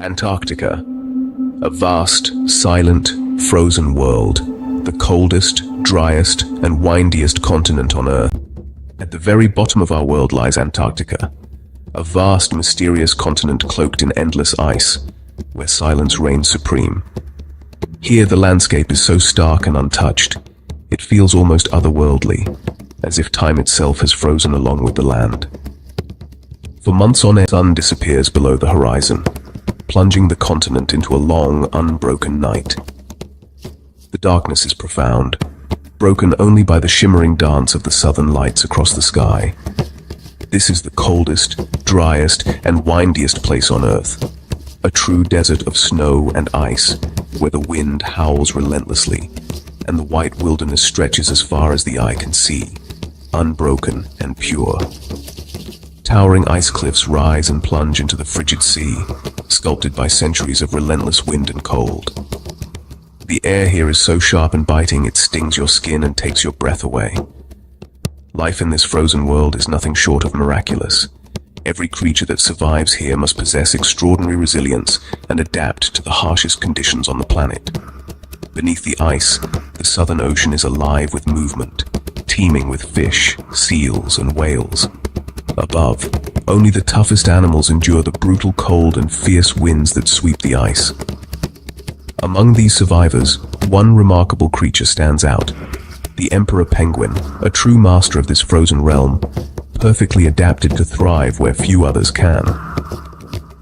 Antarctica, a vast, silent, frozen world, the coldest, driest, and windiest continent on Earth. At the very bottom of our world lies Antarctica, a vast, mysterious continent cloaked in endless ice, where silence reigns supreme. Here the landscape is so stark and untouched, it feels almost otherworldly, as if time itself has frozen along with the land. For months on end, the sun disappears below the horizon, plunging the continent into a long, unbroken night. The darkness is profound, broken only by the shimmering dance of the southern lights across the sky. This is the coldest, driest, and windiest place on Earth, a true desert of snow and ice, where the wind howls relentlessly, and the white wilderness stretches as far as the eye can see, unbroken and pure. Towering ice cliffs rise and plunge into the frigid sea, sculpted by centuries of relentless wind and cold. The air here is so sharp and biting it stings your skin and takes your breath away. Life in this frozen world is nothing short of miraculous. Every creature that survives here must possess extraordinary resilience and adapt to the harshest conditions on the planet. Beneath the ice, the Southern Ocean is alive with movement, teeming with fish, seals, and whales. Above, only the toughest animals endure the brutal cold and fierce winds that sweep the ice. Among these survivors, one remarkable creature stands out: the emperor penguin, a true master of this frozen realm, perfectly adapted to thrive where few others can.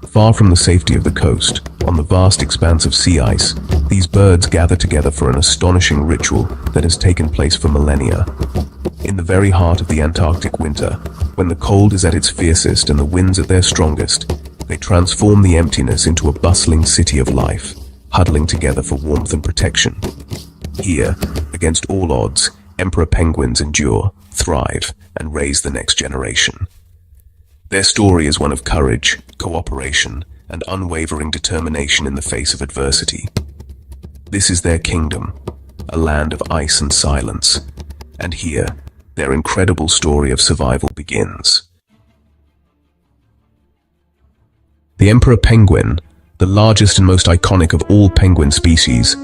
Far from the safety of the coast, on the vast expanse of sea ice, these birds gather together for an astonishing ritual that has taken place for millennia. In the very heart of the Antarctic winter, when the cold is at its fiercest and the winds at their strongest, they transform the emptiness into a bustling city of life, huddling together for warmth and protection. Here, against all odds, emperor penguins endure, thrive, and raise the next generation. Their story is one of courage, cooperation, and unwavering determination in the face of adversity. This is their kingdom, a land of ice and silence, and here, their incredible story of survival begins. The emperor penguin, the largest and most iconic of all penguin species,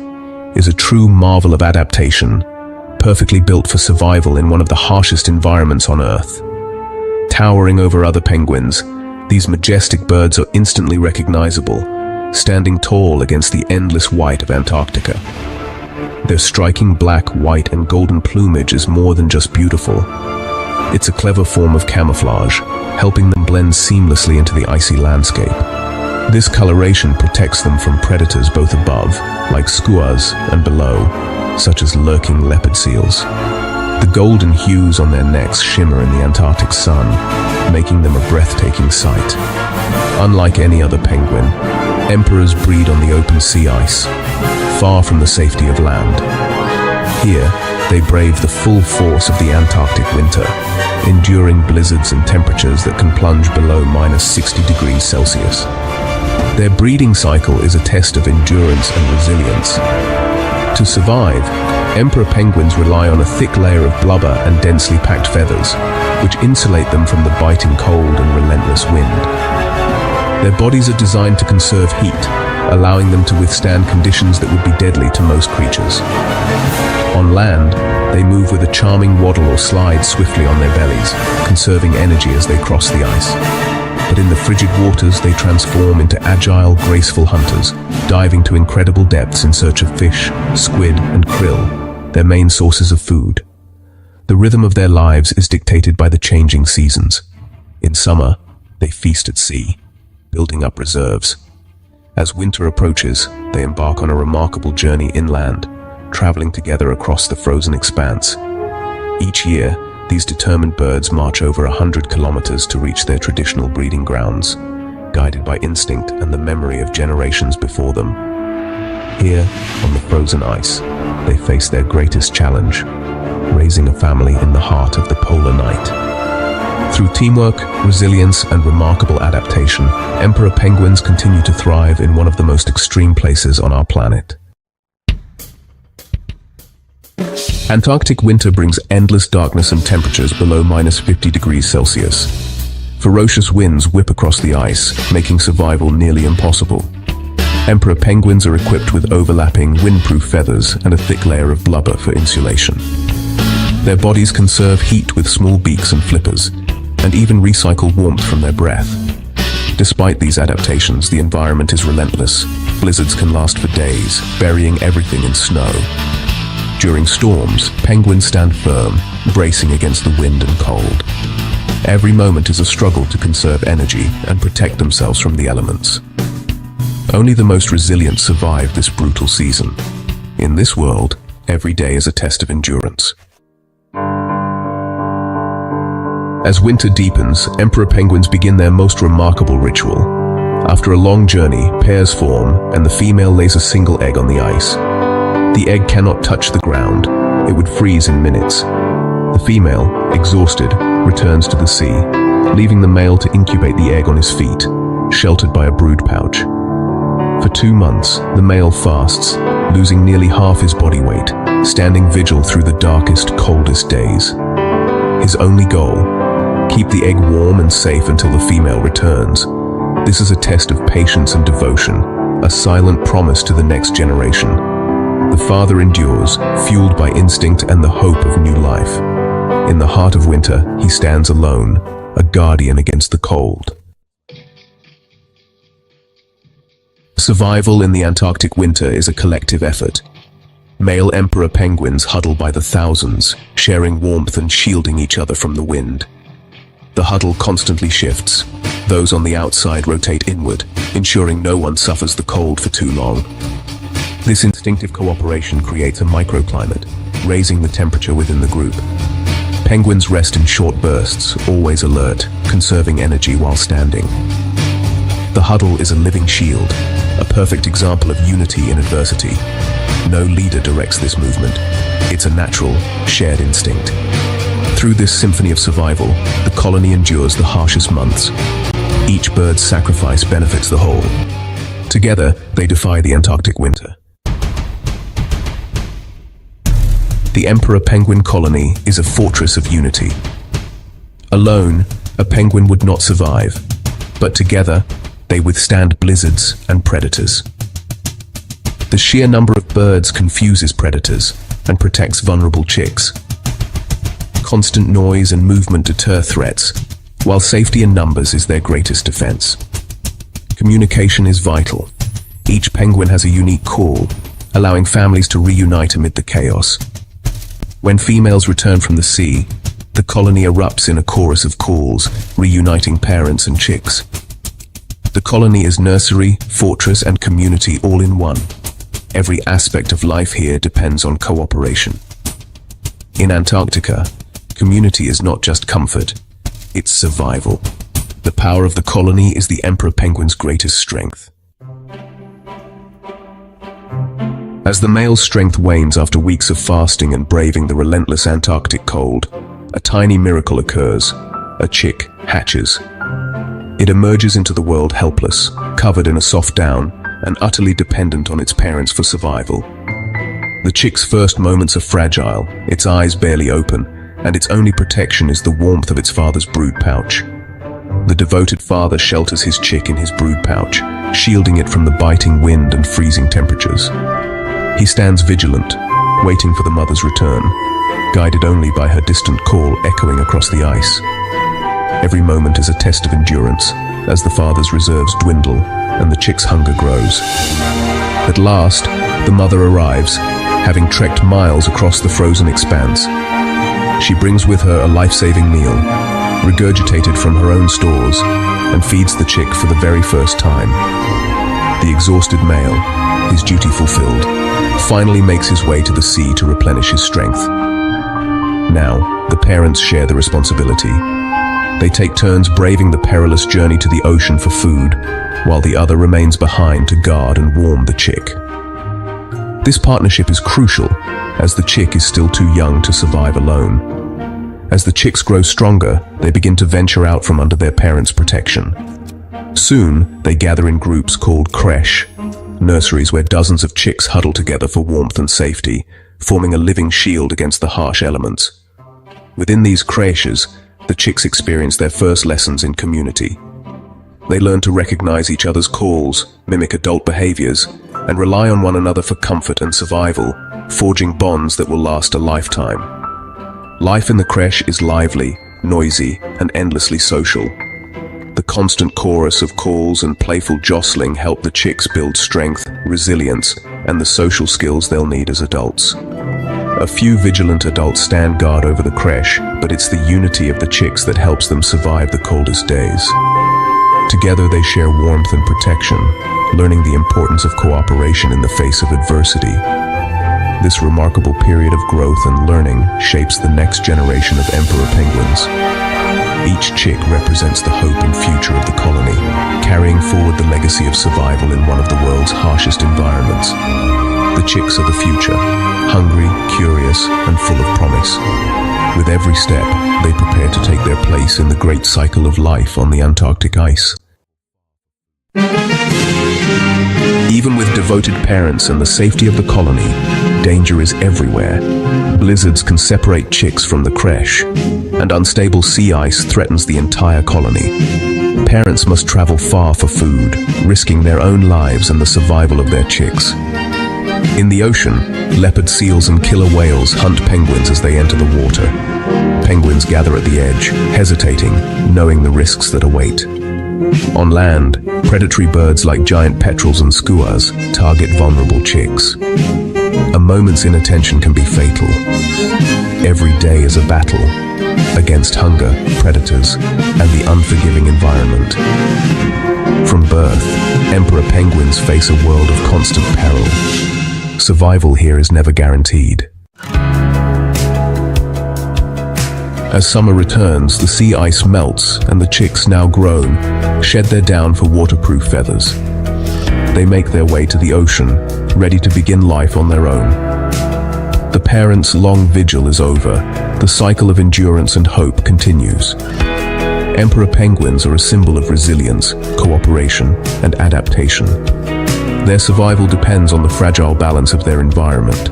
is a true marvel of adaptation, perfectly built for survival in one of the harshest environments on Earth. Towering over other penguins, these majestic birds are instantly recognizable, standing tall against the endless white of Antarctica. Their striking black, white, and golden plumage is more than just beautiful. It's a clever form of camouflage, helping them blend seamlessly into the icy landscape. This coloration protects them from predators both above, like skuas, and below, such as lurking leopard seals. The golden hues on their necks shimmer in the Antarctic sun, making them a breathtaking sight. Unlike any other penguin, emperors breed on the open sea ice, far from the safety of land. Here, they brave the full force of the Antarctic winter, enduring blizzards and temperatures that can plunge below -60°C. Their breeding cycle is a test of endurance and resilience. To survive, emperor penguins rely on a thick layer of blubber and densely packed feathers, which insulate them from the biting cold and relentless wind. Their bodies are designed to conserve heat, allowing them to withstand conditions that would be deadly to most creatures. On land, they move with a charming waddle or slide swiftly on their bellies, conserving energy as they cross the ice. But in the frigid waters, they transform into agile, graceful hunters, diving to incredible depths in search of fish, squid, and krill, their main sources of food. The rhythm of their lives is dictated by the changing seasons. In summer, they feast at sea, building up reserves. As winter approaches, they embark on a remarkable journey inland, traveling together across the frozen expanse. Each year, these determined birds march over 100 kilometers to reach their traditional breeding grounds, guided by instinct and the memory of generations before them. Here, on the frozen ice, they face their greatest challenge, raising a family in the heart of the polar night. Through teamwork, resilience, and remarkable adaptation, emperor penguins continue to thrive in one of the most extreme places on our planet. Antarctic winter brings endless darkness and temperatures below -50°C. Ferocious winds whip across the ice, making survival nearly impossible. Emperor penguins are equipped with overlapping, windproof feathers and a thick layer of blubber for insulation. Their bodies conserve heat with small beaks and flippers, and even recycle warmth from their breath. Despite these adaptations, the environment is relentless. Blizzards can last for days, burying everything in snow. During storms, penguins stand firm, bracing against the wind and cold. Every moment is a struggle to conserve energy and protect themselves from the elements. Only the most resilient survive this brutal season. In this world, every day is a test of endurance. As winter deepens, emperor penguins begin their most remarkable ritual. After a long journey, pairs form, and the female lays a single egg on the ice. The egg cannot touch the ground. It would freeze in minutes. The female, exhausted, returns to the sea, leaving the male to incubate the egg on his feet, sheltered by a brood pouch. For 2 months, the male fasts, losing nearly half his body weight, standing vigil through the darkest, coldest days. His only goal: keep the egg warm and safe until the female returns. This is a test of patience and devotion, a silent promise to the next generation. The father endures, fueled by instinct and the hope of new life. In the heart of winter, he stands alone, a guardian against the cold. Survival in the Antarctic winter is a collective effort. Male emperor penguins huddle by the thousands, sharing warmth and shielding each other from the wind. The huddle constantly shifts. Those on the outside rotate inward, ensuring no one suffers the cold for too long. This instinctive cooperation creates a microclimate, raising the temperature within the group. Penguins rest in short bursts, always alert, conserving energy while standing. The huddle is a living shield, a perfect example of unity in adversity. No leader directs this movement. It's a natural, shared instinct. Through this symphony of survival, the colony endures the harshest months. Each bird's sacrifice benefits the whole. Together, they defy the Antarctic winter. The emperor penguin colony is a fortress of unity. Alone, a penguin would not survive, but together, they withstand blizzards and predators. The sheer number of birds confuses predators and protects vulnerable chicks. Constant noise and movement deter threats, while safety in numbers is their greatest defense. Communication is vital. Each penguin has a unique call, allowing families to reunite amid the chaos. When females return from the sea, the colony erupts in a chorus of calls, reuniting parents and chicks. The colony is nursery, fortress, and community all in one. Every aspect of life here depends on cooperation. In Antarctica, community is not just comfort, it's survival. The power of the colony is the emperor penguin's greatest strength. As the male's strength wanes after weeks of fasting and braving the relentless Antarctic cold, a tiny miracle occurs. A chick hatches. It emerges into the world helpless, covered in a soft down, and utterly dependent on its parents for survival. The chick's first moments are fragile, its eyes barely open, and its only protection is the warmth of its father's brood pouch. The devoted father shelters his chick in his brood pouch, shielding it from the biting wind and freezing temperatures. He stands vigilant, waiting for the mother's return, guided only by her distant call echoing across the ice. Every moment is a test of endurance, as the father's reserves dwindle and the chick's hunger grows. At last, the mother arrives, having trekked miles across the frozen expanse. She brings with her a life-saving meal, regurgitated from her own stores, and feeds the chick for the very first time. The exhausted male, his duty fulfilled, finally makes his way to the sea to replenish his strength. Now, the parents share the responsibility. They take turns braving the perilous journey to the ocean for food, while the other remains behind to guard and warm the chick. This partnership is crucial, as the chick is still too young to survive alone. As the chicks grow stronger, they begin to venture out from under their parents' protection. Soon, they gather in groups called creche, nurseries where dozens of chicks huddle together for warmth and safety, forming a living shield against the harsh elements. Within these creches, the chicks experience their first lessons in community. They learn to recognize each other's calls, mimic adult behaviors, and rely on one another for comfort and survival, forging bonds that will last a lifetime. Life in the creche is lively, noisy, and endlessly social. The constant chorus of calls and playful jostling help the chicks build strength, resilience, and the social skills they'll need as adults. A few vigilant adults stand guard over the creche, but it's the unity of the chicks that helps them survive the coldest days. Together they share warmth and protection, learning the importance of cooperation in the face of adversity. This remarkable period of growth and learning shapes the next generation of emperor penguins. Each chick represents the hope and future of the colony, carrying forward the legacy of survival in one of the world's harshest environments. The chicks are the future, hungry, curious, and full of promise. With every step, they prepare to take their place in the great cycle of life on the Antarctic ice. Even with devoted parents and the safety of the colony, danger is everywhere. Blizzards can separate chicks from the creche, and unstable sea ice threatens the entire colony. Parents must travel far for food, risking their own lives and the survival of their chicks. In the ocean, leopard seals and killer whales hunt penguins as they enter the water. Penguins gather at the edge, hesitating, knowing the risks that await. On land, predatory birds like giant petrels and skuas target vulnerable chicks. A moment's inattention can be fatal. Every day is a battle against hunger, predators, and the unforgiving environment. From birth, emperor penguins face a world of constant peril. Survival here is never guaranteed. As summer returns, the sea ice melts and the chicks, now grown, shed their down for waterproof feathers. They make their way to the ocean, ready to begin life on their own. The parents' long vigil is over. The cycle of endurance and hope continues. Emperor penguins are a symbol of resilience, cooperation, and adaptation. Their survival depends on the fragile balance of their environment.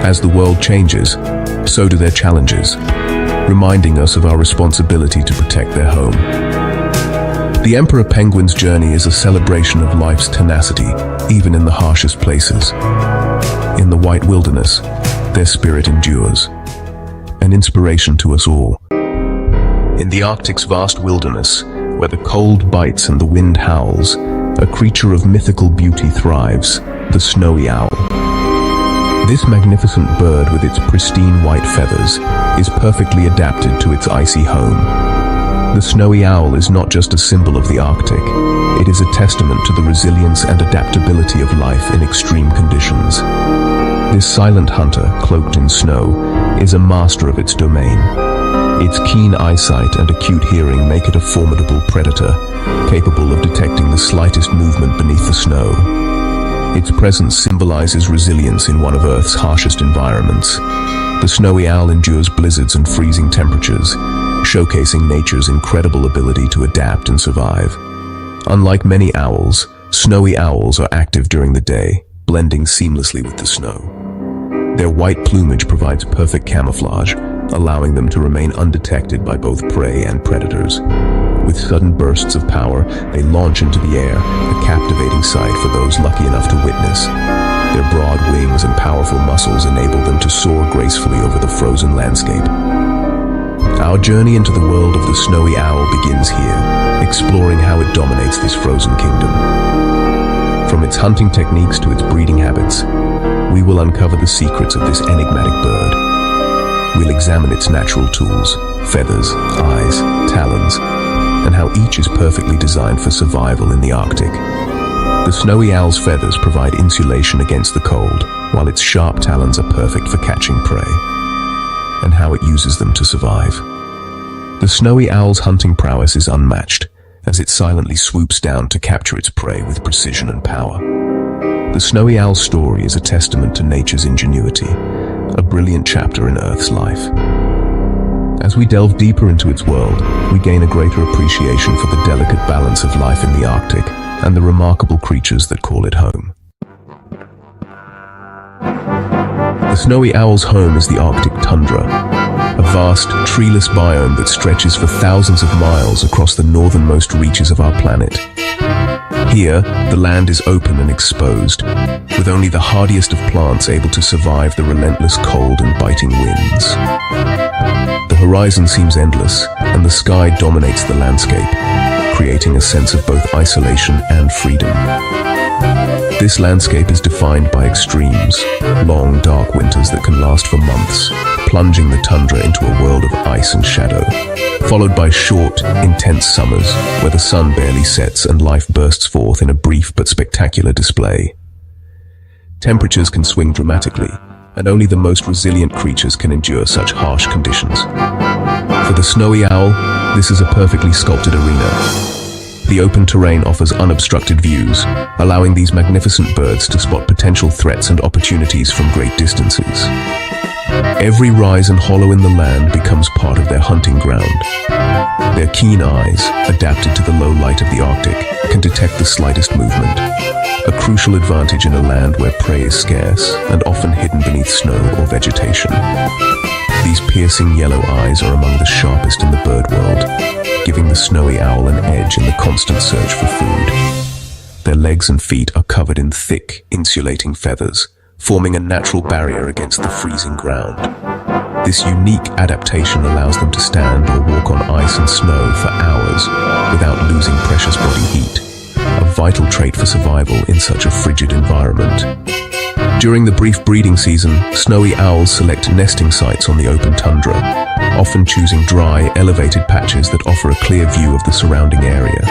As the world changes, so do their challenges, reminding us of our responsibility to protect their home. The emperor penguin's journey is a celebration of life's tenacity, even in the harshest places. In the white wilderness, their spirit endures, an inspiration to us all. In the Arctic's vast wilderness, where the cold bites and the wind howls, a creature of mythical beauty thrives, the snowy owl. This magnificent bird, with its pristine white feathers, is perfectly adapted to its icy home. The snowy owl is not just a symbol of the Arctic, it is a testament to the resilience and adaptability of life in extreme conditions. This silent hunter, cloaked in snow, is a master of its domain. Its keen eyesight and acute hearing make it a formidable predator, capable of detecting the slightest movement beneath the snow. Its presence symbolizes resilience in one of Earth's harshest environments. The snowy owl endures blizzards and freezing temperatures, showcasing nature's incredible ability to adapt and survive. Unlike many owls, snowy owls are active during the day, blending seamlessly with the snow. Their white plumage provides perfect camouflage, allowing them to remain undetected by both prey and predators. With sudden bursts of power, they launch into the air, a captivating sight for those lucky enough to witness. Their broad wings and powerful muscles enable them to soar gracefully over the frozen landscape. Our journey into the world of the snowy owl begins here, exploring how it dominates this frozen kingdom. From its hunting techniques to its breeding habits, we will uncover the secrets of this enigmatic bird. We'll examine its natural tools, feathers, eyes, talons, and how each is perfectly designed for survival in the Arctic. The snowy owl's feathers provide insulation against the cold, while its sharp talons are perfect for catching prey, and how it uses them to survive. The snowy owl's hunting prowess is unmatched, as it silently swoops down to capture its prey with precision and power. The snowy owl's story is a testament to nature's ingenuity, a brilliant chapter in Earth's life. As we delve deeper into its world, we gain a greater appreciation for the delicate balance of life in the Arctic and the remarkable creatures that call it home. The snowy owl's home is the Arctic tundra, a a vast, treeless biome that stretches for thousands of miles across the northernmost reaches of our planet. Here, the land is open and exposed, with only the hardiest of plants able to survive the relentless cold and biting winds. The horizon seems endless, and the sky dominates the landscape, creating a sense of both isolation and freedom. This landscape is defined by extremes, long, dark winters that can last for months, plunging the tundra into a world of ice and shadow, followed by short, intense summers where the sun barely sets and life bursts forth in a brief but spectacular display. Temperatures can swing dramatically, and only the most resilient creatures can endure such harsh conditions. For the snowy owl, this is a perfectly sculpted arena. The open terrain offers unobstructed views, allowing these magnificent birds to spot potential threats and opportunities from great distances. Every rise and hollow in the land becomes part of their hunting ground. Their keen eyes, adapted to the low light of the Arctic, can detect the slightest movement, a crucial advantage in a land where prey is scarce and often hidden beneath snow or vegetation. These piercing yellow eyes are among the sharpest in the bird world, giving the snowy owl an edge in the constant search for food. Their legs and feet are covered in thick, insulating feathers, forming a natural barrier against the freezing ground. This unique adaptation allows them to stand or walk on ice and snow for hours without losing precious body heat, a vital trait for survival in such a frigid environment. During the brief breeding season, snowy owls select nesting sites on the open tundra, often choosing dry, elevated patches that offer a clear view of the surrounding area.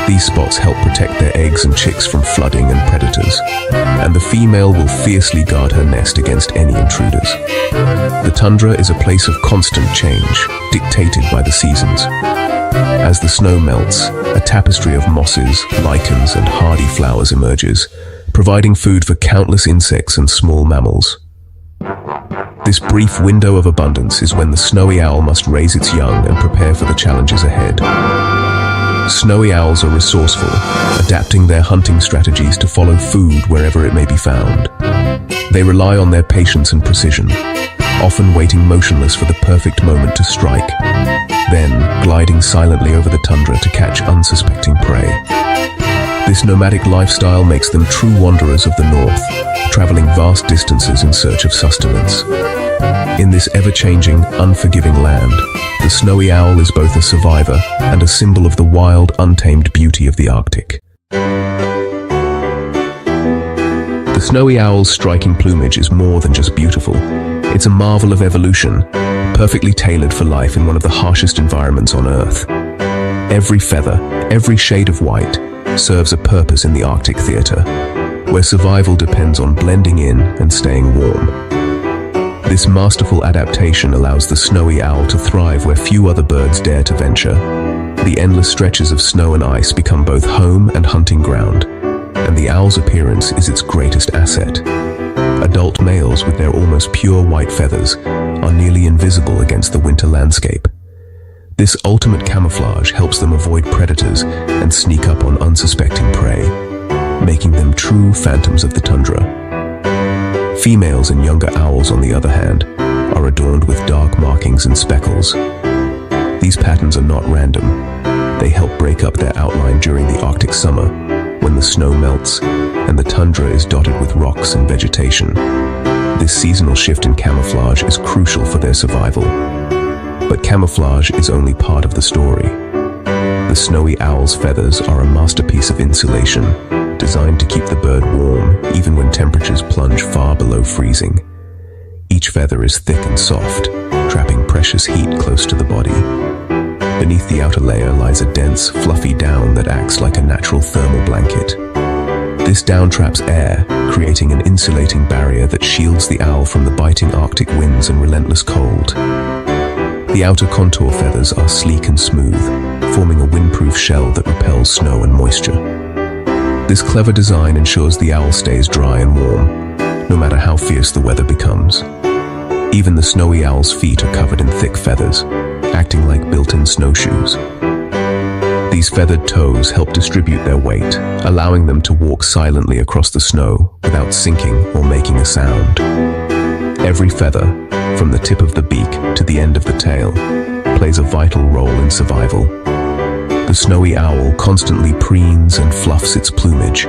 These spots help protect their eggs and chicks from flooding and predators, and the female will fiercely guard her nest against any intruders. The tundra is a place of constant change, dictated by the seasons. As the snow melts, a tapestry of mosses, lichens, and hardy flowers emerges, providing food for countless insects and small mammals. This brief window of abundance is when the snowy owl must raise its young and prepare for the challenges ahead. Snowy owls are resourceful, adapting their hunting strategies to follow food wherever it may be found. They rely on their patience and precision, often waiting motionless for the perfect moment to strike, then gliding silently over the tundra to catch unsuspecting prey. This nomadic lifestyle makes them true wanderers of the north, traveling vast distances in search of sustenance. In this ever-changing, unforgiving land, the snowy owl is both a survivor and a symbol of the wild, untamed beauty of the Arctic. The snowy owl's striking plumage is more than just beautiful. It's a marvel of evolution, perfectly tailored for life in one of the harshest environments on Earth. Every feather, every shade of white, serves a purpose in the Arctic theater, where survival depends on blending in and staying warm. This masterful adaptation allows the snowy owl to thrive where few other birds dare to venture. The endless stretches of snow and ice become both home and hunting ground, and the owl's appearance is its greatest asset. Adult males with their almost pure white feathers are nearly invisible against the winter landscape. This ultimate camouflage helps them avoid predators and sneak up on unsuspecting prey, making them true phantoms of the tundra. Females and younger owls, on the other hand, are adorned with dark markings and speckles. These patterns are not random. They help break up their outline during the Arctic summer, when the snow melts and the tundra is dotted with rocks and vegetation. This seasonal shift in camouflage is crucial for their survival. But camouflage is only part of the story. The snowy owl's feathers are a masterpiece of insulation, designed to keep the bird warm even when temperatures plunge far below freezing. Each feather is thick and soft, trapping precious heat close to the body. Beneath the outer layer lies a dense, fluffy down that acts like a natural thermal blanket. This down traps air, creating an insulating barrier that shields the owl from the biting Arctic winds and relentless cold. The outer contour feathers are sleek and smooth, forming a windproof shell that repels snow and moisture. This clever design ensures the owl stays dry and warm, no matter how fierce the weather becomes. Even the snowy owl's feet are covered in thick feathers, acting like built-in snowshoes. These feathered toes help distribute their weight, allowing them to walk silently across the snow without sinking or making a sound. Every feather, from the tip of the beak to the end of the tail, plays a vital role in survival. The snowy owl constantly preens and fluffs its plumage,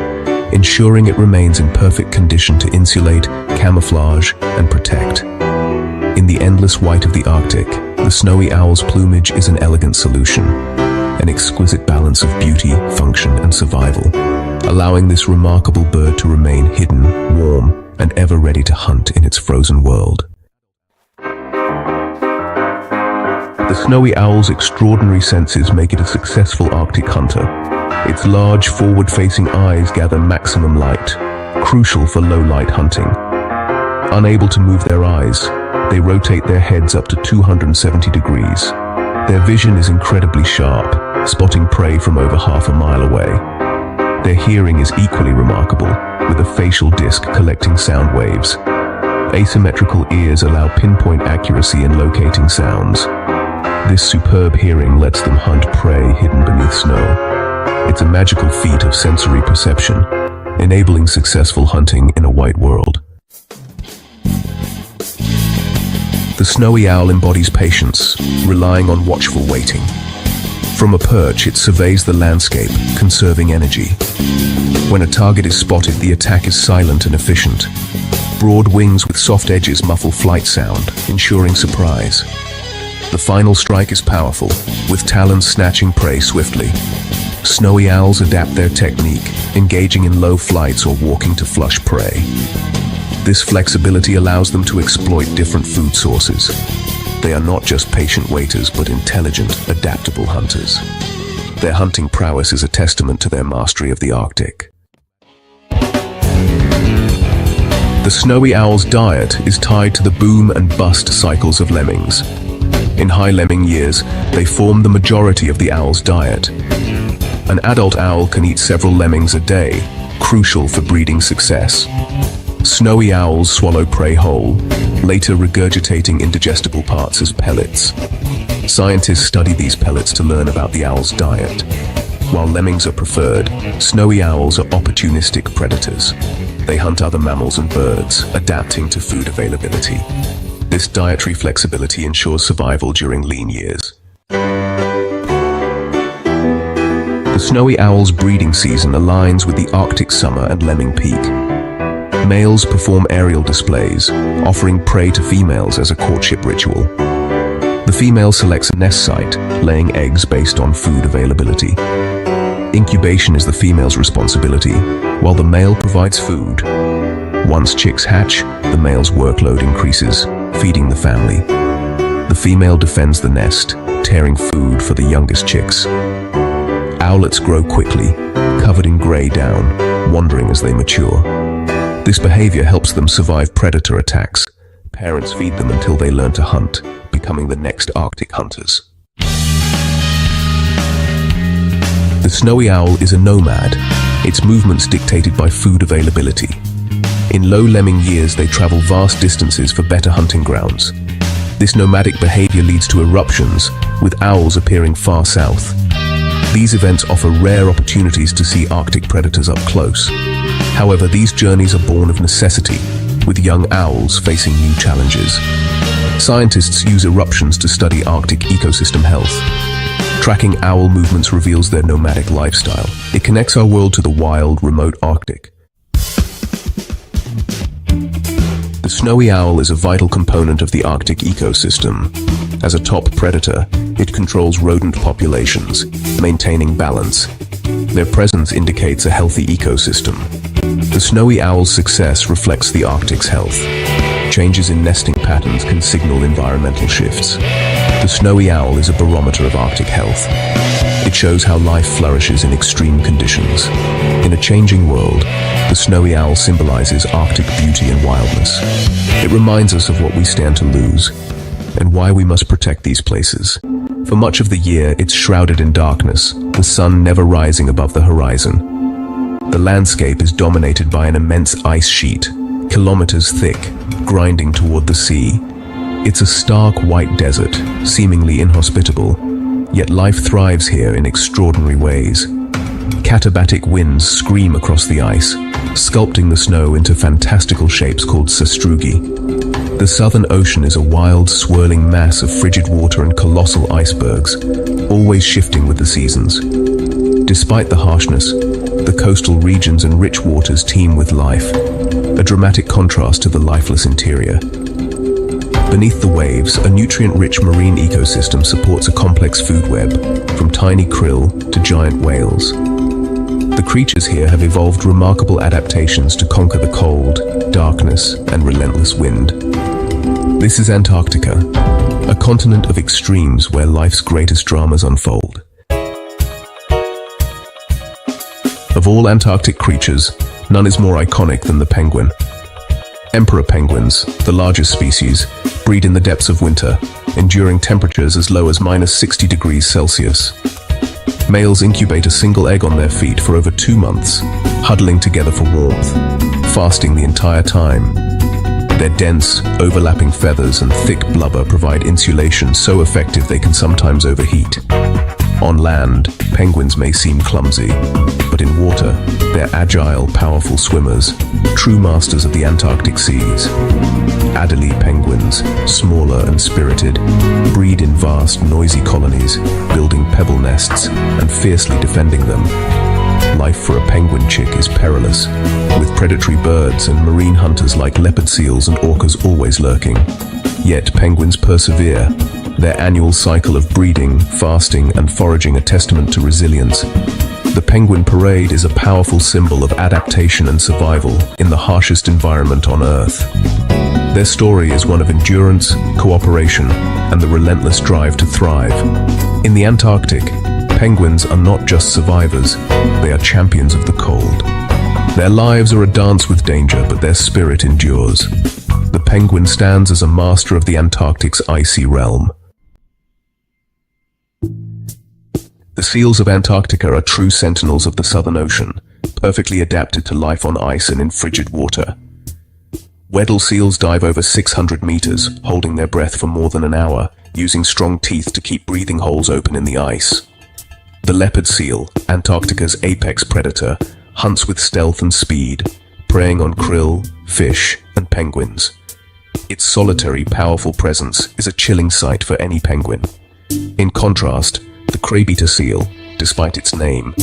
ensuring it remains in perfect condition to insulate, camouflage, and protect. In the endless white of the Arctic, the snowy owl's plumage is an elegant solution, an exquisite balance of beauty, function, and survival, allowing this remarkable bird to remain hidden, warm, and ever ready to hunt in its frozen world. The snowy owl's extraordinary senses make it a successful Arctic hunter. Its large, forward-facing eyes gather maximum light, crucial for low-light hunting. Unable to move their eyes, they rotate their heads up to 270 degrees. Their vision is incredibly sharp, spotting prey from over half a mile away. Their hearing is equally remarkable, with a facial disc collecting sound waves. Asymmetrical ears allow pinpoint accuracy in locating sounds. This superb hearing lets them hunt prey hidden beneath snow. It's a magical feat of sensory perception, enabling successful hunting in a white world. The snowy owl embodies patience, relying on watchful waiting. From a perch, it surveys the landscape, conserving energy. When a target is spotted, the attack is silent and efficient. Broad wings with soft edges muffle flight sound, ensuring surprise. The final strike is powerful, with talons snatching prey swiftly. Snowy owls adapt their technique, engaging in low flights or walking to flush prey. This flexibility allows them to exploit different food sources. They are not just patient waiters, but intelligent, adaptable hunters. Their hunting prowess is a testament to their mastery of the Arctic. The snowy owl's diet is tied to the boom and bust cycles of lemmings. In high lemming years, they form the majority of the owl's diet. An adult owl can eat several lemmings a day, crucial for breeding success. Snowy owls swallow prey whole, later regurgitating indigestible parts as pellets. Scientists study these pellets to learn about the owl's diet. While lemmings are preferred, snowy owls are opportunistic predators. They hunt other mammals and birds, adapting to food availability. This dietary flexibility ensures survival during lean years. The snowy owl's breeding season aligns with the Arctic summer and lemming peak. Males perform aerial displays, offering prey to females as a courtship ritual. The female selects a nest site, laying eggs based on food availability. Incubation is the female's responsibility, while the male provides food. Once chicks hatch, the male's workload increases, feeding the family. The female defends the nest, tearing food for the youngest chicks. Owlets grow quickly, covered in grey down, wandering as they mature. This behavior helps them survive predator attacks. Parents feed them until they learn to hunt, becoming the next Arctic hunters. The snowy owl is a nomad, its movements dictated by food availability. In low lemming years, they travel vast distances for better hunting grounds. This nomadic behavior leads to eruptions, with owls appearing far south. These events offer rare opportunities to see Arctic predators up close. However, these journeys are born of necessity, with young owls facing new challenges. Scientists use eruptions to study Arctic ecosystem health. Tracking owl movements reveals their nomadic lifestyle. It connects our world to the wild, remote Arctic. The snowy owl is a vital component of the Arctic ecosystem. As a top predator, it controls rodent populations, maintaining balance. Their presence indicates a healthy ecosystem. The snowy owl's success reflects the Arctic's health. Changes in nesting patterns can signal environmental shifts. The snowy owl is a barometer of Arctic health. It shows how life flourishes in extreme conditions. In a changing world, the snowy owl symbolizes Arctic beauty and wildness. It reminds us of what we stand to lose and why we must protect these places. For much of the year, it's shrouded in darkness, the sun never rising above the horizon. The landscape is dominated by an immense ice sheet, kilometers thick, grinding toward the sea. It's a stark white desert, seemingly inhospitable, yet life thrives here in extraordinary ways. Katabatic winds scream across the ice, sculpting the snow into fantastical shapes called sastrugi. The Southern Ocean is a wild, swirling mass of frigid water and colossal icebergs, always shifting with the seasons. Despite the harshness, the coastal regions and rich waters teem with life, a dramatic contrast to the lifeless interior. Beneath the waves, a nutrient-rich marine ecosystem supports a complex food web, from tiny krill to giant whales. The creatures here have evolved remarkable adaptations to conquer the cold, darkness, and relentless wind. This is Antarctica, a continent of extremes where life's greatest dramas unfold. Of all Antarctic creatures, none is more iconic than the penguin. Emperor penguins, the largest species, breed in the depths of winter, enduring temperatures as low as -60 degrees Celsius. Males incubate a single egg on their feet for over 2 months, huddling together for warmth, fasting the entire time. Their dense, overlapping feathers and thick blubber provide insulation so effective they can sometimes overheat. On land, penguins may seem clumsy, but in water, they're agile, powerful swimmers, true masters of the Antarctic seas. Adelie penguins, smaller and spirited, breed in vast, noisy colonies, building pebble nests and fiercely defending them. Life for a penguin chick is perilous, with predatory birds and marine hunters like leopard seals and orcas always lurking. Yet penguins persevere, their annual cycle of breeding, fasting, and foraging a testament to resilience. The penguin parade is a powerful symbol of adaptation and survival in the harshest environment on Earth. Their story is one of endurance, cooperation, and the relentless drive to thrive. In the Antarctic, penguins are not just survivors, they are champions of the cold. Their lives are a dance with danger, but their spirit endures. The penguin stands as a master of the Antarctic's icy realm. The seals of Antarctica are true sentinels of the Southern Ocean, perfectly adapted to life on ice and in frigid water. Weddell seals dive over 600 meters, holding their breath for more than an hour, using strong teeth to keep breathing holes open in the ice. The leopard seal, Antarctica's apex predator, hunts with stealth and speed, preying on krill, fish, and penguins. Its solitary, powerful presence is a chilling sight for any penguin. In contrast, the craybeater seal, despite its name,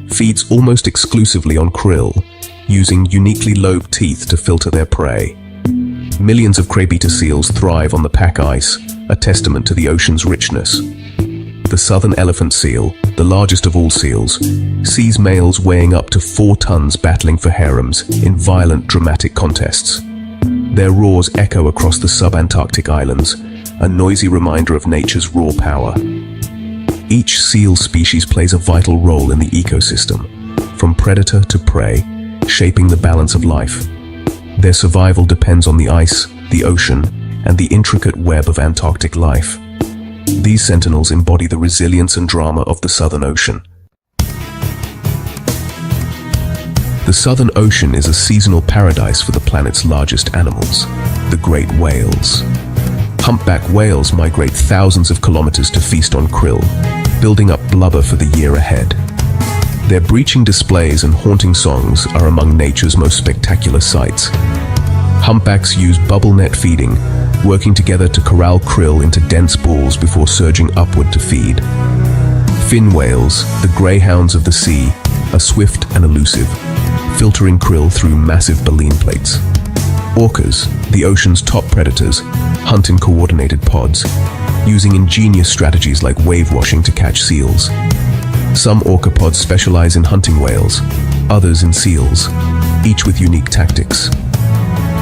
feeds almost exclusively on krill, using uniquely lobed teeth to filter their prey. Millions of craybeater seals thrive on the pack ice, a testament to the ocean's richness. The southern elephant seal, the largest of all seals, sees males weighing up to 4 tons battling for harems in violent, dramatic contests. Their roars echo across the sub-Antarctic islands, a noisy reminder of nature's raw power. Each seal species plays a vital role in the ecosystem, from predator to prey, shaping the balance of life. Their survival depends on the ice, the ocean, and the intricate web of Antarctic life. These sentinels embody the resilience and drama of the Southern Ocean. The Southern Ocean is a seasonal paradise for the planet's largest animals, the great whales. Humpback whales migrate thousands of kilometers to feast on krill, building up blubber for the year ahead. Their breaching displays and haunting songs are among nature's most spectacular sights. Humpbacks use bubble net feeding, working together to corral krill into dense balls before surging upward to feed. Fin whales, the greyhounds of the sea, are swift and elusive, filtering krill through massive baleen plates. Orcas, the ocean's top predators, hunt in coordinated pods, using ingenious strategies like wave washing to catch seals. Some orca pods specialize in hunting whales, others in seals, each with unique tactics.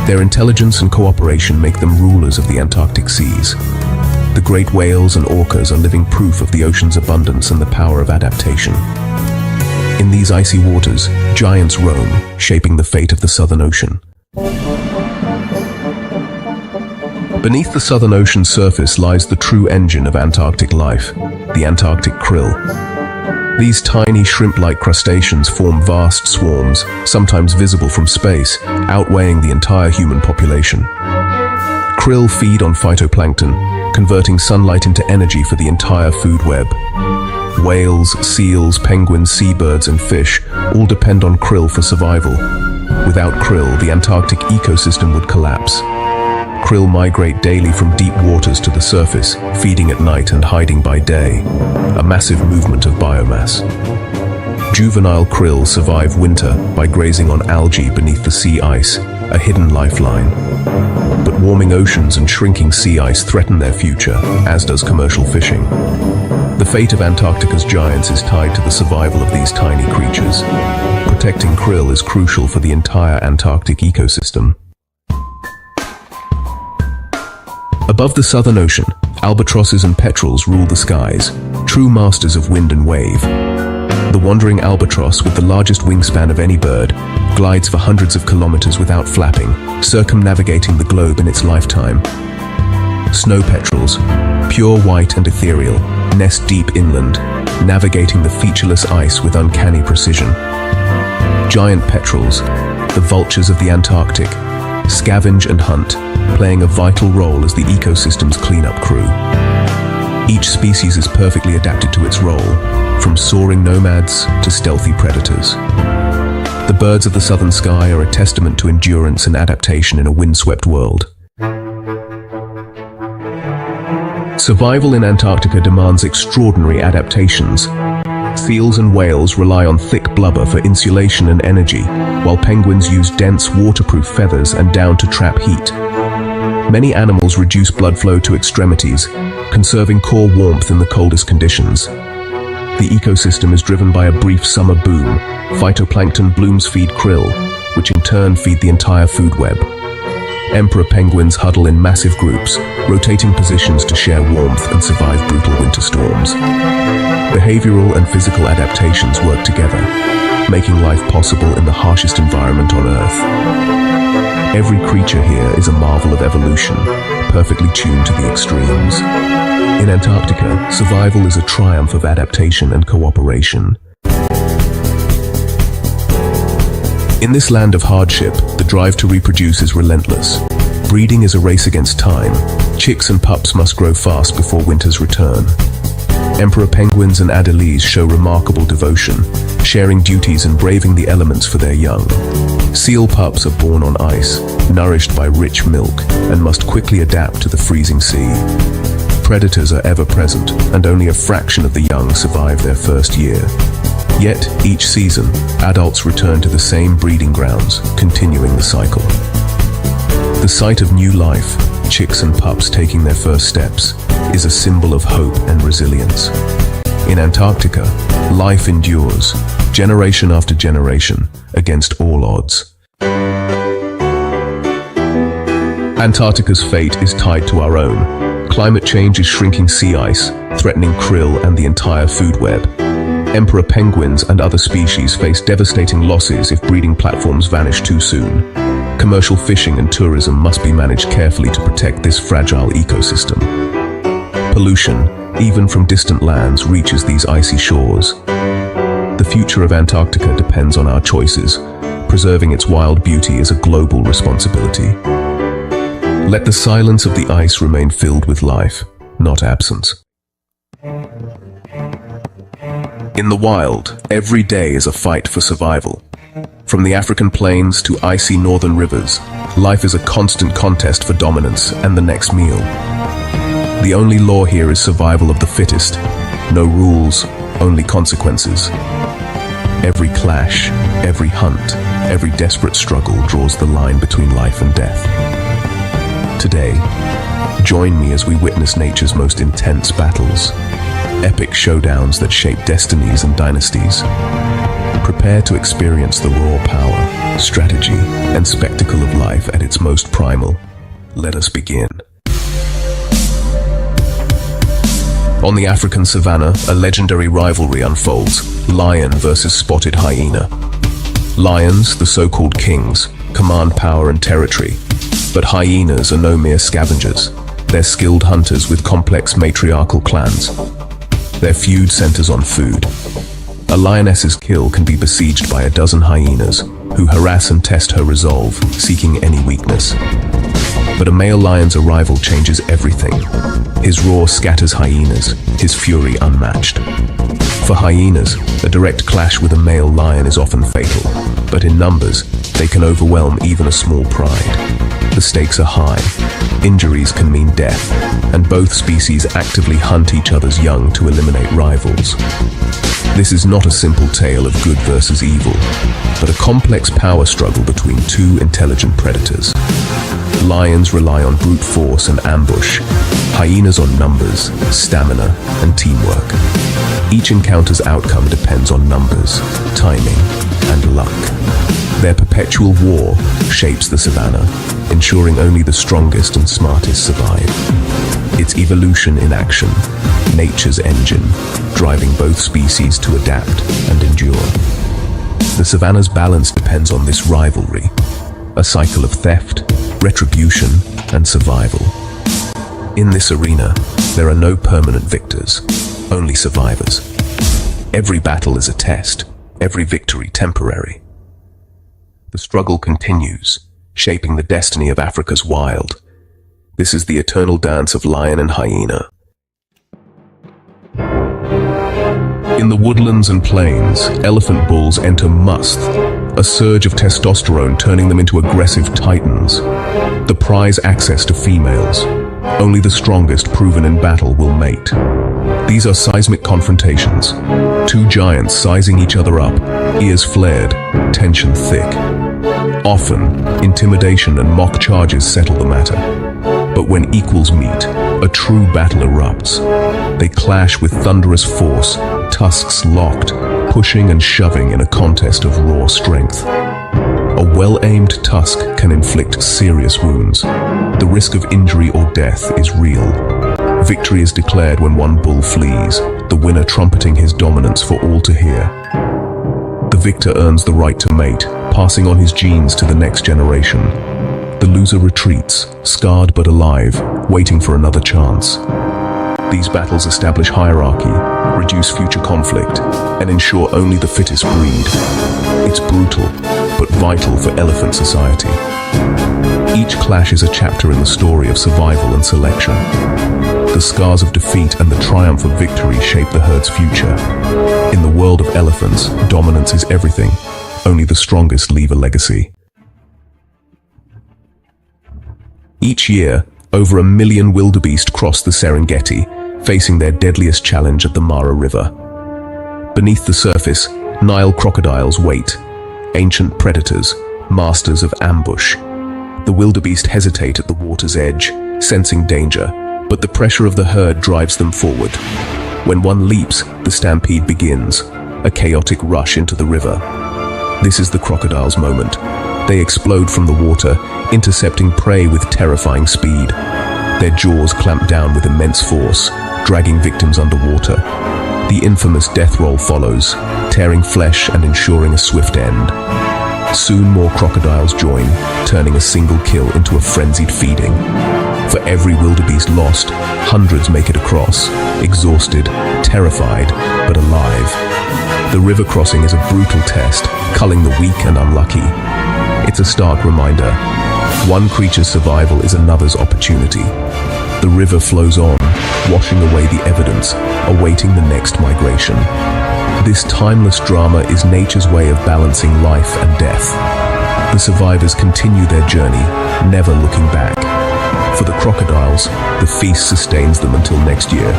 Their intelligence and cooperation make them rulers of the Antarctic seas. The great whales and orcas are living proof of the ocean's abundance and the power of adaptation. In these icy waters, giants roam, shaping the fate of the Southern Ocean. Beneath the Southern Ocean surface lies the true engine of Antarctic life, the Antarctic krill. These tiny shrimp-like crustaceans form vast swarms, sometimes visible from space, outweighing the entire human population. Krill feed on phytoplankton, converting sunlight into energy for the entire food web. Whales, seals, penguins, seabirds, and fish all depend on krill for survival. Without krill, the Antarctic ecosystem would collapse. Krill migrate daily from deep waters to the surface, feeding at night and hiding by day. A massive movement of biomass. Juvenile krill survive winter by grazing on algae beneath the sea ice, a hidden lifeline. But warming oceans and shrinking sea ice threaten their future, as does commercial fishing. The fate of Antarctica's giants is tied to the survival of these tiny creatures. Protecting krill is crucial for the entire Antarctic ecosystem. Above the Southern Ocean, albatrosses and petrels rule the skies, true masters of wind and wave. The wandering albatross, with the largest wingspan of any bird, glides for hundreds of kilometers without flapping, circumnavigating the globe in its lifetime. Snow petrels, pure white and ethereal, nest deep inland, navigating the featureless ice with uncanny precision. Giant petrels, the vultures of the Antarctic, scavenge and hunt, playing a vital role as the ecosystem's cleanup crew. Each species is perfectly adapted to its role, from soaring nomads to stealthy predators. The birds of the southern sky are a testament to endurance and adaptation in a windswept world. Survival in Antarctica demands extraordinary adaptations. Seals and whales rely on thick blubber for insulation and energy, while penguins use dense, waterproof feathers and down to trap heat. Many animals reduce blood flow to extremities, conserving core warmth in the coldest conditions. The ecosystem is driven by a brief summer boom. Phytoplankton blooms feed krill, which in turn feed the entire food web. Emperor penguins huddle in massive groups, rotating positions to share warmth and survive brutal winter storms. Behavioral and physical adaptations work together, making life possible in the harshest environment on Earth. Every creature here is a marvel of evolution, perfectly tuned to the extremes. In Antarctica, survival is a triumph of adaptation and cooperation. In this land of hardship, the drive to reproduce is relentless. Breeding is a race against time. Chicks and pups must grow fast before winter's return. Emperor penguins and adelies show remarkable devotion, sharing duties and braving the elements for their young. Seal pups are born on ice, nourished by rich milk, and must quickly adapt to the freezing sea. Predators are ever present, and only a fraction of the young survive their first year. Yet, each season, adults return to the same breeding grounds, continuing the cycle. The sight of new life, chicks and pups taking their first steps, is a symbol of hope and resilience. In Antarctica, life endures, generation after generation, against all odds. Antarctica's fate is tied to our own. Climate change is shrinking sea ice, threatening krill and the entire food web. Emperor penguins and other species face devastating losses if breeding platforms vanish too soon. Commercial fishing and tourism must be managed carefully to protect this fragile ecosystem. Pollution, even from distant lands, reaches these icy shores. The future of Antarctica depends on our choices. Preserving its wild beauty is a global responsibility. Let the silence of the ice remain filled with life, not absence. In the wild, every day is a fight for survival. From the African plains to icy northern rivers, life is a constant contest for dominance and the next meal. The only law here is survival of the fittest. No rules, only consequences. Every clash, every hunt, every desperate struggle draws the line between life and death. Today, join me as we witness nature's most intense battles. Epic showdowns that shape destinies and dynasties. Prepare to experience the raw power, strategy, and spectacle of life at its most primal. Let us begin. On the African savanna, a legendary rivalry unfolds: lion versus spotted hyena. Lions, the so-called kings, command power and territory, but hyenas are no mere scavengers. They're skilled hunters with complex matriarchal clans. Their feud centers on food. A lioness's kill can be besieged by a dozen hyenas, who harass and test her resolve, seeking any weakness. But a male lion's arrival changes everything. His roar scatters hyenas, his fury unmatched. For hyenas, a direct clash with a male lion is often fatal, but in numbers, they can overwhelm even a small pride. The stakes are high. Injuries can mean death, and both species actively hunt each other's young to eliminate rivals. This is not a simple tale of good versus evil, but a complex power struggle between two intelligent predators. Lions rely on brute force and ambush, hyenas on numbers, stamina, and teamwork. Each encounter's outcome depends on numbers, timing, and luck. Their perpetual war shapes the savannah, ensuring only the strongest and smartest survive. It's evolution in action, nature's engine, driving both species to adapt and endure. The savannah's balance depends on this rivalry, a cycle of theft, retribution, and survival. In this arena, there are no permanent victors, only survivors. Every battle is a test, every victory temporary. The struggle continues, shaping the destiny of Africa's wild. This is the eternal dance of lion and hyena. In the woodlands and plains, elephant bulls enter musth, a surge of testosterone turning them into aggressive titans. The prize access to females. Only the strongest proven in battle will mate. These are seismic confrontations. Two giants sizing each other up, ears flared, tension thick. Often, intimidation and mock charges settle the matter. But when equals meet, a true battle erupts. They clash with thunderous force, tusks locked, pushing and shoving in a contest of raw strength. A well-aimed tusk can inflict serious wounds. The risk of injury or death is real. Victory is declared when one bull flees, the winner trumpeting his dominance for all to hear. The victor earns the right to mate, passing on his genes to the next generation. The loser retreats, scarred but alive, waiting for another chance. These battles establish hierarchy, reduce future conflict, and ensure only the fittest breed. It's brutal, but vital for elephant society. Each clash is a chapter in the story of survival and selection. The scars of defeat and the triumph of victory shape the herd's future. In the world of elephants, dominance is everything. Only the strongest leave a legacy. Each year, over 1 million wildebeest cross the Serengeti, facing their deadliest challenge at the Mara River. Beneath the surface, Nile crocodiles wait, ancient predators, masters of ambush. The wildebeest hesitate at the water's edge, sensing danger, but the pressure of the herd drives them forward. When one leaps, the stampede begins, a chaotic rush into the river. This is the crocodile's moment. They explode from the water, intercepting prey with terrifying speed. Their jaws clamp down with immense force, dragging victims underwater. The infamous death roll follows, tearing flesh and ensuring a swift end. Soon more crocodiles join, turning a single kill into a frenzied feeding. For every wildebeest lost, hundreds make it across, exhausted, terrified, but alive. The river crossing is a brutal test, culling the weak and unlucky. It's a stark reminder. One creature's survival is another's opportunity. The river flows on, washing away the evidence, awaiting the next migration. This timeless drama is nature's way of balancing life and death. The survivors continue their journey, never looking back. For the crocodiles, the feast sustains them until next year.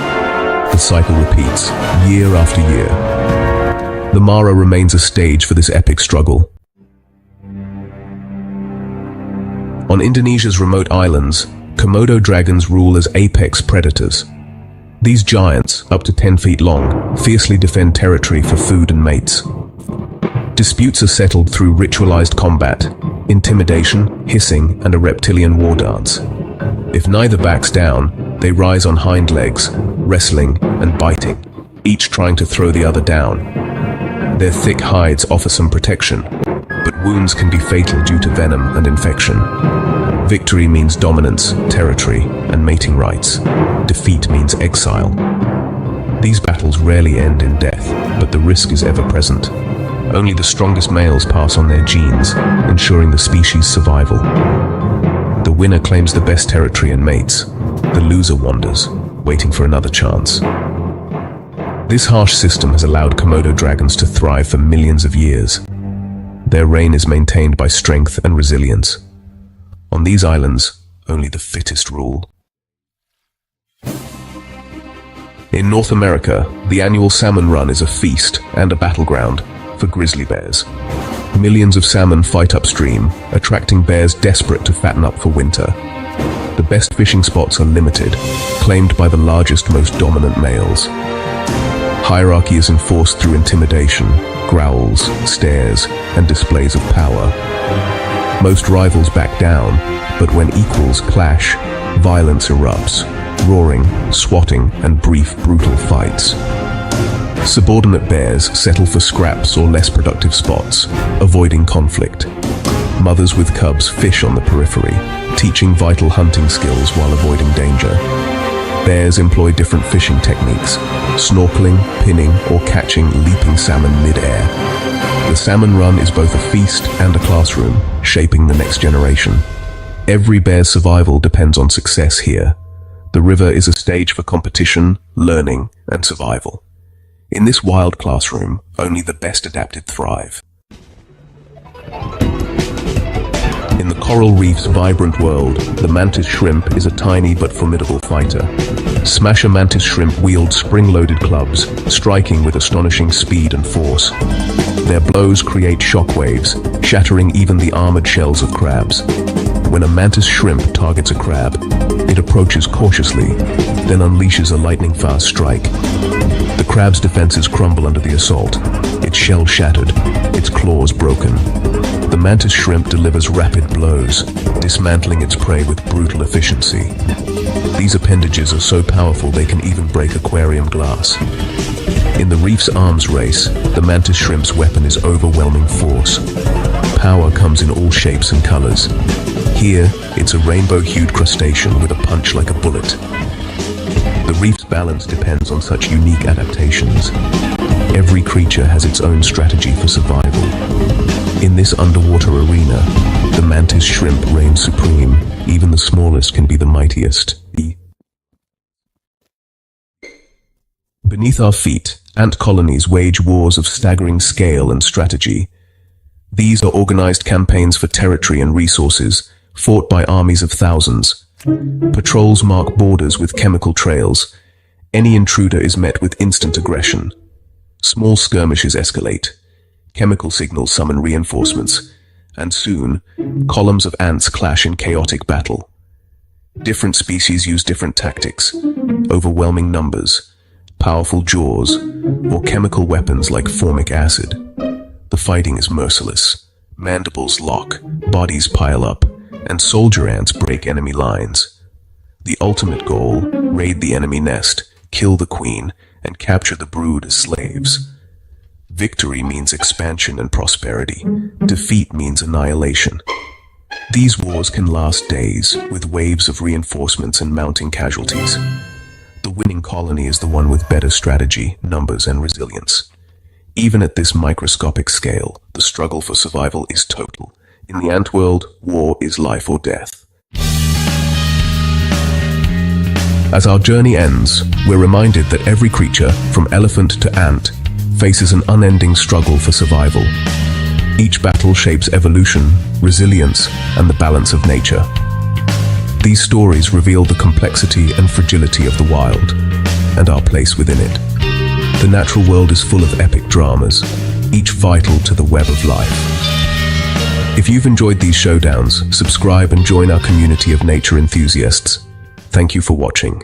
The cycle repeats, year after year. The Mara remains a stage for this epic struggle. On Indonesia's remote islands, Komodo dragons rule as apex predators. These giants, up to 10 feet long, fiercely defend territory for food and mates. Disputes are settled through ritualized combat, intimidation, hissing, and a reptilian war dance. If neither backs down, they rise on hind legs, wrestling and biting, each trying to throw the other down. Their thick hides offer some protection, but wounds can be fatal due to venom and infection. Victory means dominance, territory, and mating rights. Defeat means exile. These battles rarely end in death, but the risk is ever present. Only the strongest males pass on their genes, ensuring the species' survival. The winner claims the best territory and mates. The loser wanders, waiting for another chance. This harsh system has allowed Komodo dragons to thrive for millions of years. Their reign is maintained by strength and resilience. On these islands, only the fittest rule. In North America, the annual salmon run is a feast and a battleground for grizzly bears. Millions of salmon fight upstream, attracting bears desperate to fatten up for winter. The best fishing spots are limited, claimed by the largest, most dominant males. Hierarchy is enforced through intimidation, growls, stares, and displays of power. Most rivals back down, but when equals clash, violence erupts, roaring, swatting, and brief, brutal fights. Subordinate bears settle for scraps or less productive spots, avoiding conflict. Mothers with cubs fish on the periphery, teaching vital hunting skills while avoiding danger. Bears employ different fishing techniques, snorkeling, pinning, or catching leaping salmon mid-air. The salmon run is both a feast and a classroom, shaping the next generation. Every bear's survival depends on success here. The river is a stage for competition, learning, and survival. In this wild classroom, only the best adapted thrive. In the coral reef's vibrant world, the mantis shrimp is a tiny but formidable fighter. Smasher mantis shrimp wield spring-loaded clubs, striking with astonishing speed and force. Their blows create shockwaves, shattering even the armored shells of crabs. When a mantis shrimp targets a crab, it approaches cautiously, then unleashes a lightning-fast strike. The crab's defenses crumble under the assault, its shell shattered, its claws broken. The mantis shrimp delivers rapid blows, dismantling its prey with brutal efficiency. These appendages are so powerful they can even break aquarium glass. In the reef's arms race, the mantis shrimp's weapon is overwhelming force. Power comes in all shapes and colors. Here, it's a rainbow-hued crustacean with a punch like a bullet. The reef's balance depends on such unique adaptations. Every creature has its own strategy for survival. In this underwater arena, the mantis shrimp reigns supreme. Even the smallest can be the mightiest. Beneath our feet, ant colonies wage wars of staggering scale and strategy. These are organized campaigns for territory and resources, fought by armies of thousands. Patrols mark borders with chemical trails. Any intruder is met with instant aggression. Small skirmishes escalate. Chemical signals summon reinforcements, and soon, columns of ants clash in chaotic battle. Different species use different tactics, overwhelming numbers, powerful jaws, or chemical weapons like formic acid. The fighting is merciless. Mandibles lock, bodies pile up, and soldier ants break enemy lines. The ultimate goal, raid the enemy nest, kill the queen, and capture the brood as slaves. Victory means expansion and prosperity. Defeat means annihilation. These wars can last days, with waves of reinforcements and mounting casualties. The winning colony is the one with better strategy, numbers, and resilience. Even at this microscopic scale, the struggle for survival is total. In the ant world, war is life or death. As our journey ends, we're reminded that every creature, from elephant to ant, faces an unending struggle for survival. Each battle shapes evolution, resilience, and the balance of nature. These stories reveal the complexity and fragility of the wild, and our place within it. The natural world is full of epic dramas, each vital to the web of life. If you've enjoyed these showdowns, subscribe and join our community of nature enthusiasts. Thank you for watching.